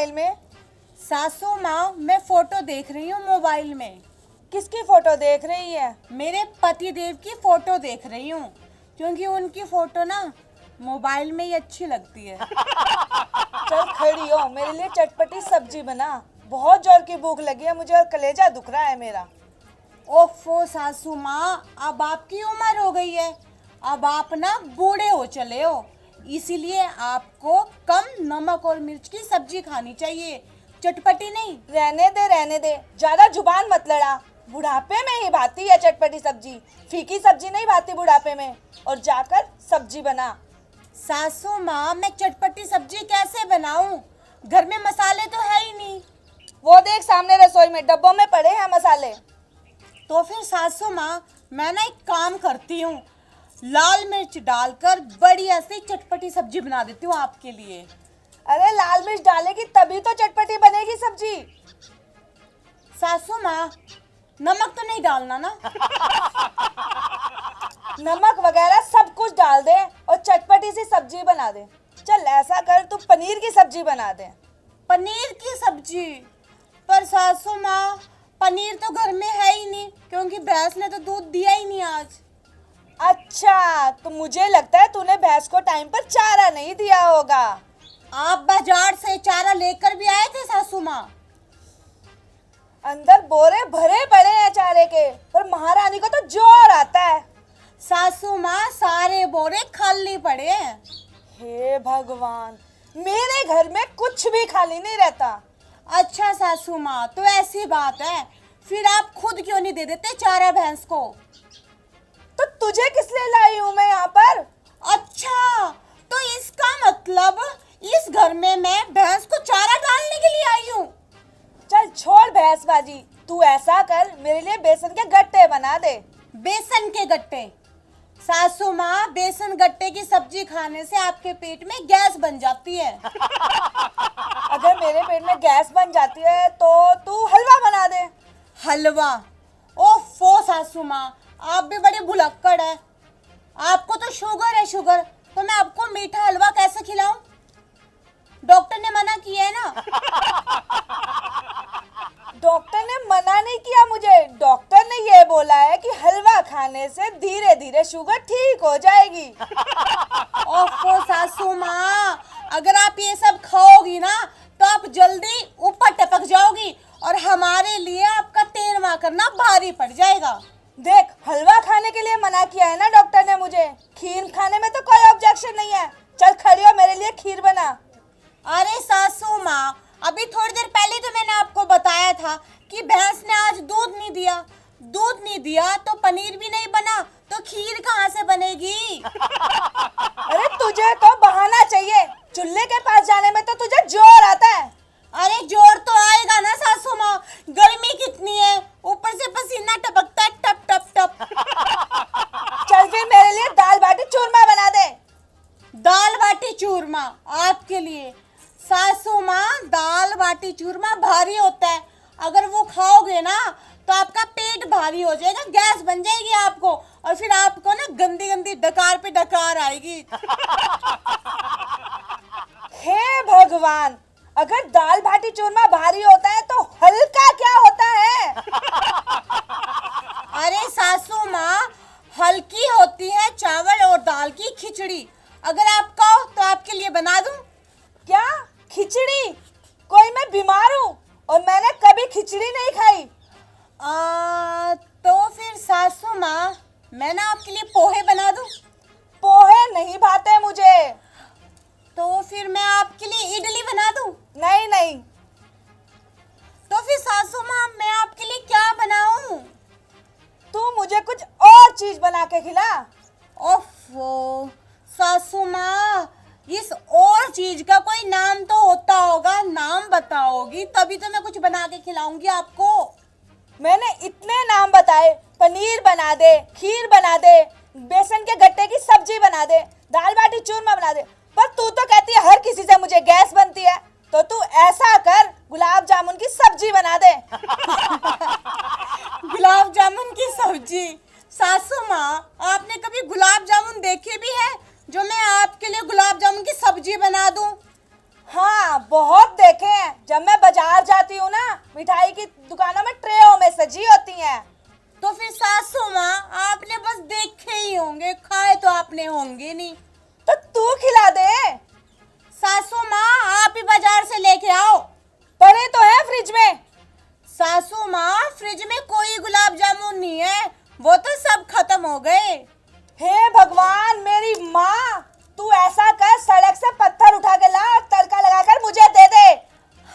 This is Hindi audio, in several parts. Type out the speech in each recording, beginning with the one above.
मोबाइल में? सासू माँ, मैं फोटो देख रही हूँ मोबाइल में। किसकी फोटो देख रही है? मेरे पति देव की फोटो देख रही हूँ, क्योंकि उनकी फोटो ना मोबाइल में ही अच्छी लगती है। चल खड़ी हो, मेरे लिए चटपटी सब्जी बना। बहुत जोर की भूख लगी है मुझे और कलेजा दुख रहा है मेरा। ओफो सासू माँ, अब आपकी उम्र हो गई है, अब आप ना बूढ़े हो चले हो, इसीलिए आपको कम नमक और मिर्च की सब्जी खानी चाहिए, चटपटी नहीं। रहने दे, ज्यादा जुबान मत लड़ा। बुढ़ापे में ही भाती है चटपटी सब्जी, फीकी सब्जी नहीं भाती बुढ़ापे में। और जाकर सब्जी बना। सासू माँ, मैं चटपटी सब्जी कैसे बनाऊं? घर में मसाले तो है ही नहीं। वो देख सामने रसोई में डब्बों में पड़े हैं मसाले। तो फिर सासू माँ, मैं ना एक काम करती हूँ, लाल मिर्च डालकर बढ़िया से चटपटी सब्जी बना देती हूँ आपके लिए। अरे लाल मिर्च डालेगी तभी तो चटपटी बनेगी सब्जी। सासू माँ, नमक तो नहीं डालना ना? नमक वगैरह सब कुछ डाल दे और चटपटी सी सब्जी बना दे। चल ऐसा कर, तू पनीर की सब्जी बना दे। पनीर की सब्जी? पर सासू माँ, पनीर तो घर में है ही नहीं, क्योंकि भैंस ने तो दूध दिया ही नहीं आज। अच्छा, तो मुझे लगता है तूने भैंस को टाइम पर चारा नहीं दिया होगा। आप बाजार से चारा लेकर भी आए थे सासू माँ? अंदर बोरे भरे पड़े हैं चारे के, पर महारानी को तो जोर आता है। सासू माँ, सारे बोरे खाली पड़े हैं। हे भगवान, मेरे घर में कुछ भी खाली नहीं रहता। अच्छा सासू माँ, तो ऐसी बात है, फिर आप खुद क्यों नहीं दे देते चारा भैंस को? तो तुझे किस लिए लाई हूँ मैं यहाँ पर? अच्छा, तो इसका मतलब इस घर में मैं भैंस को चारा डालने के लिए आई हूँ। चल छोड़ भैंसबाजी, तू ऐसा कर, मेरे लिए बेसन के गट्टे बना दे। बेसन के गट्टे? सासू माँ, बेसन गट्टे की सब्जी खाने से आपके पेट में गैस बन जाती है। अगर मेरे पेट में गैस बन जाती है तो तू हलवा बना दे। हलवा? ओफो सासू माँ, आप भी बड़े भुलक्कड़ है। आपको तो शुगर है, शुगर, तो मैं आपको मीठा हलवा कैसे खिलाऊं? डॉक्टर ने मना किया है ना। डॉक्टर ने मना नहीं किया मुझे, डॉक्टर ने ये बोला है कि हलवा खाने से धीरे धीरे शुगर ठीक हो जाएगी। ओफो सासू माँ, अगर आप ये सब खाओगी ना तो आप जल्दी ऊपर टपक जाओगी और हमारे लिए आपका तेरवा करना भारी पड़ जाएगा। देख, हलवा खाने के लिए मना किया है ना डॉक्टर ने मुझे, खीर खाने में तो कोई ऑब्जेक्शन नहीं है। चल खड़ी हो, मेरे लिए खीर बना। अरे सासू माँ, अभी थोड़ी देर पहले तो मैंने आपको बताया था कि भैंस ने आज दूध नहीं दिया तो पनीर भी नहीं बना, तो खीर कहाँ से बनेगी? अरे तुझे तो बहाना चाहिए, चूल्हे के पास जाने में तो तुझे जोर आता है। अरे जोर तो आएगा ना सासू माँ, गर्मी कितनी है, ऊपर से पसीना टपकता है टप टप टप। चल फिर मेरे लिए दाल बाटी चूरमा बना दे। दाल बाटी चूरमा आपके लिए? सासू माँ, दाल बाटी चूरमा भारी होता है, अगर वो खाओगे ना तो आपका पेट भारी हो जाएगा, गैस बन जाएगी आपको, और फिर आपको ना गंदी गंदी डकार पे डकार आएगी। हे भगवान, अगर दाल बाटी चूरमा भारी होता है तो हल्का क्या होता है? अरे सासू माँ, हल्की होती है चावल और दाल की खिचड़ी, अगर आप कहो तो आपके लिए बना दूं? क्या खिचड़ी? कोई मैं बीमार हूँ और मैंने कभी खिचड़ी नहीं खाई। तो फिर सासू माँ, मैं ना आपके लिए पोहे बना दूं? पोहे नहीं भाते मुझे। तो फिर मैं आपके लिए इडली बना दूं? नहीं नहीं। तो फिर सासू माँ, मैं आपके लिए क्या बनाऊं? तू मुझे कुछ और चीज बना के खिला। ओफो सासू माँ, इस और चीज का कोई नाम तो होता होगा, नाम बताओगी तभी तो मैं कुछ बना के खिलाऊंगी आपको। मैंने इतने नाम बताए, पनीर बना दे, खीर बना दे, बेसन के गट्टे की सब्जी बना दे, दाल बाटी चूरमा बना दे, पर तू तो कहती है हर किसी से मुझे गैस बनती है। तो तू ऐसा कर, गुलाब जामुन की सब्जी बना दे। गुलाब जामुन की सब्जी? सासू माँ, आपने कभी गुलाब जामुन देखे भी है जो मैं आपके लिए गुलाब जामुन की सब्जी बना दूं? हाँ, बहुत देखे हैं। जब मैं बाजार जाती हूँ ना, मिठाई की दुकानों में ट्रेयों में सजी होती हैं। तो फिर सासू माँ आपने बस देखे ही होंगे, खाए तो आपने होंगे नहीं। तो तू खिला दे। सासू माँ आप ही बाजार से लेके आओ। पड़े तो है फ्रिज में। सासू माँ फ्रिज में कोई गुलाब जामुन नहीं है, वो तो सब खत्म हो गए। हे भगवान मेरी माँ, तू ऐसा कर, सड़क से पत्थर उठा के ला और तड़का लगाकर मुझे दे दे।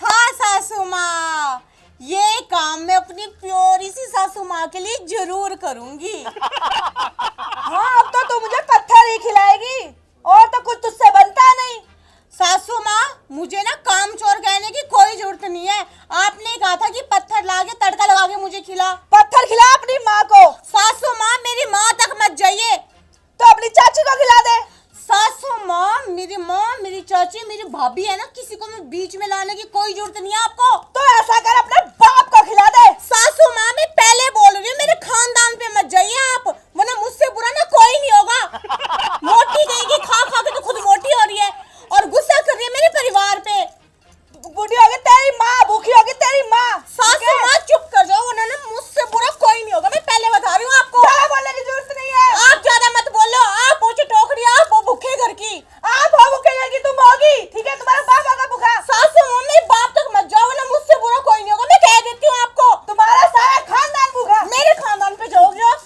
हाँ सासू माँ, ये काम मैं अपनी प्योरी सी सासू माँ के लिए जरूर करूंगी। हाँ, अब तो तू मुझे पत्थर ही खिलाएगी और तो कुछ तुझसे बनता नहीं। सासू माँ मुझे ना काम चोर कहने की कोई जरूरत नहीं है। आपने कहा था कि पत्थर ला के तड़का लगा के मुझे खिला। पत्थर खिला अपनी माँ को। सासू माँ मेरी माँ तक मत जाइए। तो अपनी चाची को खिला दे। सासू माँ, मेरी चाची, मेरी भाभी है ना, किसी को मैं बीच में लाने की कोई जरूरत नहीं है आपको। तो ऐसा कर, अपने बाप को खिला दे। सासू माँ मैं पहले बोल रही हूँ, मेरे खानदान पे मत जाइए आप, वरना मुझसे बुरा ना कोई नहीं होगा। मोटी गई खा खा के तो खुद मोटी हो रही है और गुस्सा कर रही है मेरे परिवार पे। बूढ़ी होगी तेरी माँ, भूखी होगी तेरी माँ। सासू माँ चुप कर जाओ, वरना ना मुझसे बुरा कोई नहीं होगा, मैं पहले बता रही हूँ आपको। ज्यादा बोलने की जरूरत नहीं है। आप ज्यादा मत बोलो, आप पहुंचे टोकरी, आप हो भूखे घर की। आप हो भूखे कि तुम होगी, ठीक है? तुम्हारा बाप होगा भूखा। सासू माँ मेरे बाप तक मत जाओ, वरना मुझसे बुरा कोई नहीं होगा, मैं कह देती हूँ आपको। तुम्हारा सारा खानदान भूखा। मेरे खानदान पे जाओगे आप।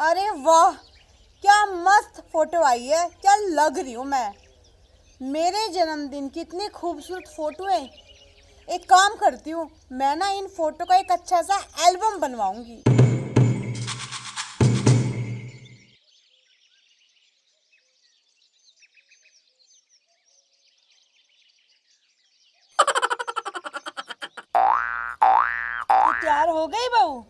अरे वाह, क्या मस्त फोटो आई है, क्या लग रही हूँ मैं। मेरे जन्मदिन की इतनी खूबसूरत फोटो है। एक काम करती हूँ, मैं ना इन फोटो का एक अच्छा सा एल्बम बनवाऊंगी। तू तैयार हो गई बहू?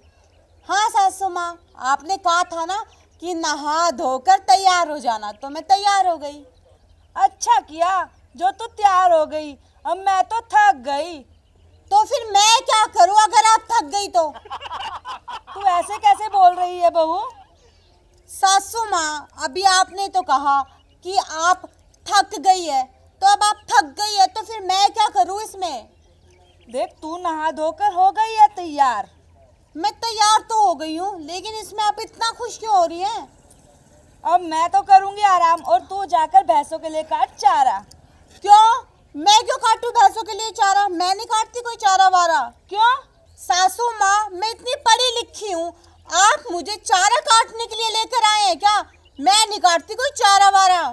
हाँ सासू माँ, आपने कहा था ना कि नहा धोकर तैयार हो जाना, तो मैं तैयार हो गई। अच्छा किया जो तू तैयार हो गई। अब मैं तो थक गई। तो फिर मैं क्या करूँ अगर आप थक गई तो? तू ऐसे कैसे बोल रही है बहू? सासू माँ अभी आपने तो कहा कि आप थक गई है, तो अब आप थक गई है तो फिर मैं क्या करूँ इसमें? देख, तू नहा धोकर हो गई है तैयार। मैं तैयार तो हो गई हूँ, लेकिन इसमें आप इतना खुश क्यों हो रही हैं? अब मैं तो करूंगी आराम और तू जाकर भैंसों के लिए काट चारा। क्यों? मैं क्यों काटूं भैंसों के लिए चारा? मैं नहीं काटती कोई चारा वारा। क्यों? सासू माँ मैं इतनी पढ़ी लिखी हूँ, आप मुझे चारा काटने के लिए लेकर आए हैं क्या? मैं नहीं काटती कोई चारा वारा।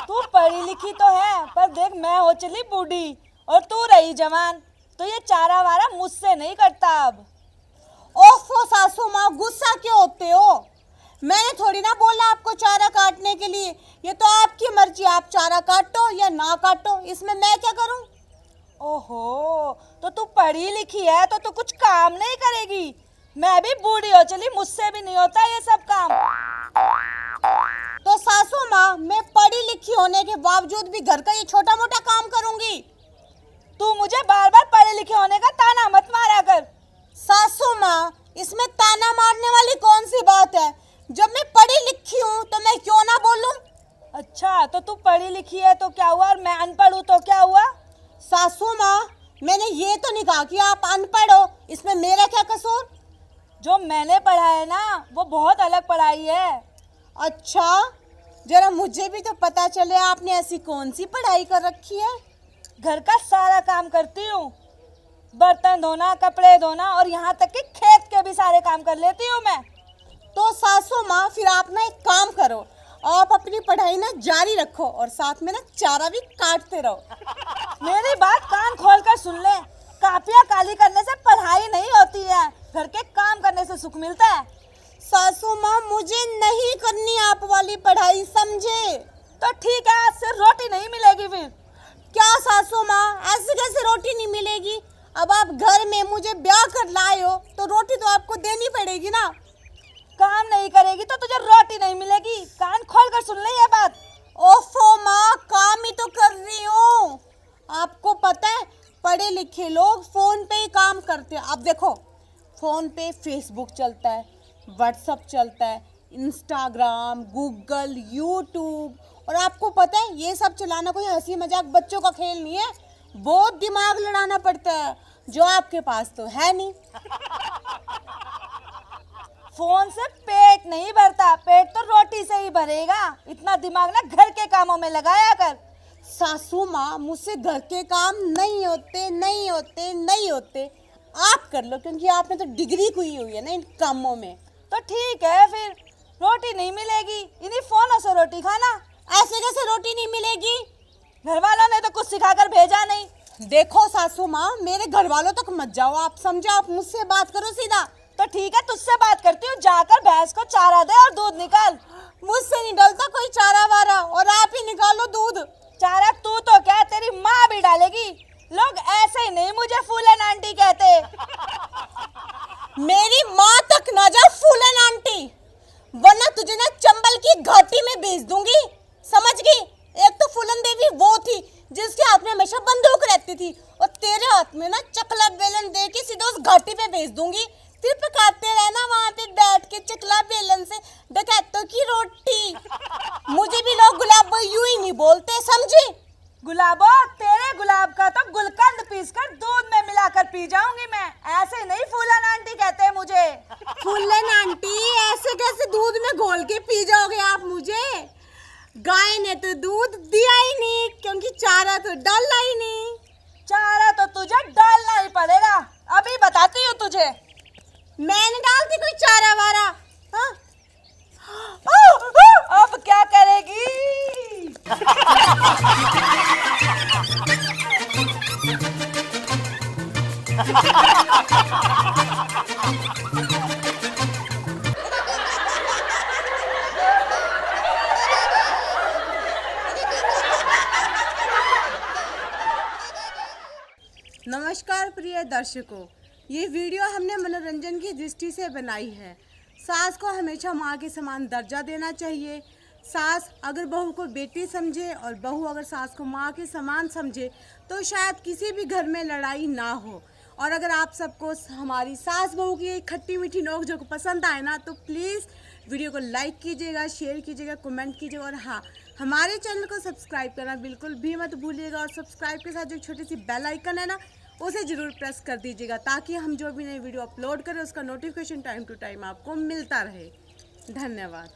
तू पढ़ी लिखी तो है, पर देख मैं हो चली बूढ़ी और तू रही जवान, तो ये चारा वारा मुझसे नहीं करता अब। ओफो सासू माँ, गुस्सा क्यों होते हो? मैंने थोड़ी ना बोला आपको चारा काटने के लिए, ये तो आपकी मर्जी, आप चारा काटो या ना काटो, इसमें मैं क्या करूं? ओहो, तो तू पढ़ी लिखी है तो तू कुछ काम नहीं करेगी। मैं भी बूढ़ी हो चली, मुझसे भी नहीं होता ये सब काम। तो सासू माँ मैं पढ़ी लिखी होने के बावजूद भी घर का ये छोटा मोटा काम करूंगी। तू मुझे बार बार पढ़े लिखे होने का ताना मत मारा कर। सासू माँ इसमें ताना मारने वाली कौन सी बात है? जब मैं पढ़ी लिखी हूँ तो मैं क्यों ना बोलूं? अच्छा, तो तू पढ़ी लिखी है तो क्या हुआ और मैं अनपढ़ हूँ तो क्या हुआ? सासू माँ मैंने ये तो नहीं कहा कि आप अनपढ़ हो, इसमें मेरा क्या कसूर? जो मैंने पढ़ा है ना वो बहुत अलग पढ़ाई है। अच्छा, जरा मुझे भी तो पता चले आपने ऐसी कौन सी पढ़ाई कर रखी है? घर का सारा काम करती हूँ, बर्तन धोना, कपड़े धोना और यहाँ तक कि खेत के भी सारे काम कर लेती हूँ मैं। तो सासू माँ फिर आप ना एक काम करो, आप अपनी पढ़ाई ना जारी रखो और साथ में ना चारा भी काटते रहो। मेरी बात कान खोल कर सुन ले, कापियाँ काली करने से पढ़ाई नहीं होती है, घर के काम करने से सुख मिलता है। सासू माँ मुझे नहीं करनी आप वाली पढ़ाई, समझे? तो ठीक है, आज से रोटी नहीं मिलेगी फिर। क्या सासू माँ, ऐसे कैसे रोटी नहीं मिलेगी? अब आप घर में मुझे ब्याह कर लाए हो तो रोटी तो आपको देनी पड़ेगी ना। काम नहीं करेगी तो तुझे रोटी नहीं मिलेगी, कान खोल कर सुन ले ये बात। ओफो माँ, काम ही तो कर रही हूँ। आपको पता है पढ़े लिखे लोग फोन पे ही काम करते हैं। अब देखो, फोन पे फेसबुक चलता है, व्हाट्सअप चलता है, इंस्टाग्राम, गूगल, यूट्यूब, और आपको पता है ये सब चलाना कोई हंसी मजाक बच्चों का खेल नहीं है। बहुत दिमाग लड़ाना पड़ता है, जो आपके पास तो है नहीं। फोन से पेट नहीं भरता, पेट तो रोटी से ही भरेगा। इतना दिमाग ना घर के कामों में लगाया कर। सासू माँ, मुझसे घर के काम नहीं होते नहीं होते नहीं होते। आप कर लो, क्योंकि आपने तो डिग्री की हुई है ना इन कामों में। तो ठीक है, फिर रोटी नहीं मिलेगी, इन्हीं फोनों से रोटी खाना। ऐसे कैसे रोटी नहीं मिलेगी? घर वालों ने तो कुछ सिखाकर भेजा नहीं। देखो सासू माँ, मेरे घर वालों तक मत जाओ, आप समझो, आप मुझसे बात करो सीधा। तो ठीक है, तुझसे बात करती हूँ, जाकर भैंस को चारा दे और दूध निकाल। मुझसे नहीं डलता कोई चारा वारा, और आप ही निकालो दूध। चारा तू तो क्या, तेरी माँ भी डालेगी। लोग ऐसे ही नहीं मुझे फूलन आंटी कहते। मेरी माँ तक ना जा फूलन आंटी, वरना तुझे ना चंबल की घाटी में भेज दूंगी, समझ गई? एक तो फूलन देवी वो थी जिसके हाथ में हमेशा बंदूक रहती थी, और तेरे हाथ में ना चकला बेलन दे के सीधे उस घाटी पे भेज दूंगी। फिर पकाते रहना वहां पे बैठ के चकला बेलन से डकैतों की रोटी। मुझे भी लोग गुलाब यूं ही नहीं बोलते, समझी? गुलाबो, तेरे गुलाब का तो गुलकंद पीसकर दूध में मिलाकर पी जाऊंगी मैं। ऐसे नहीं फूलन आंटी कहते मुझे। फूलन आंटी, ऐसे कैसे दूध में घोल के पी जाओगे आप मुझे? गाय ने तो दूध दिया ही नहीं, क्योंकि चारा तो डाला ही नहीं। चारा तो तुझे डालना ही पड़ेगा, अभी बताती हूँ तुझे। मैंने डालती कोई चारा वारा? हाँ? अब क्या करेगी? नमस्कार प्रिय दर्शकों, ये वीडियो हमने मनोरंजन की दृष्टि से बनाई है। सास को हमेशा माँ के समान दर्जा देना चाहिए। सास अगर बहू को बेटी समझे और बहू अगर सास को माँ के समान समझे तो शायद किसी भी घर में लड़ाई ना हो। और अगर आप सबको हमारी सास बहू की खट्टी मीठी नोक-झोंक पसंद आए ना, तो प्लीज़ वीडियो को लाइक कीजिएगा, शेयर कीजिएगा, कमेंट कीजिएगा, और हाँ, हमारे चैनल को सब्सक्राइब करना बिल्कुल भी मत भूलिएगा। और सब्सक्राइब के साथ जो छोटी सी बेल आइकन है ना, उसे ज़रूर प्रेस कर दीजिएगा, ताकि हम जो भी नई वीडियो अपलोड करें उसका नोटिफिकेशन टाइम टू टाइम आपको मिलता रहे। धन्यवाद।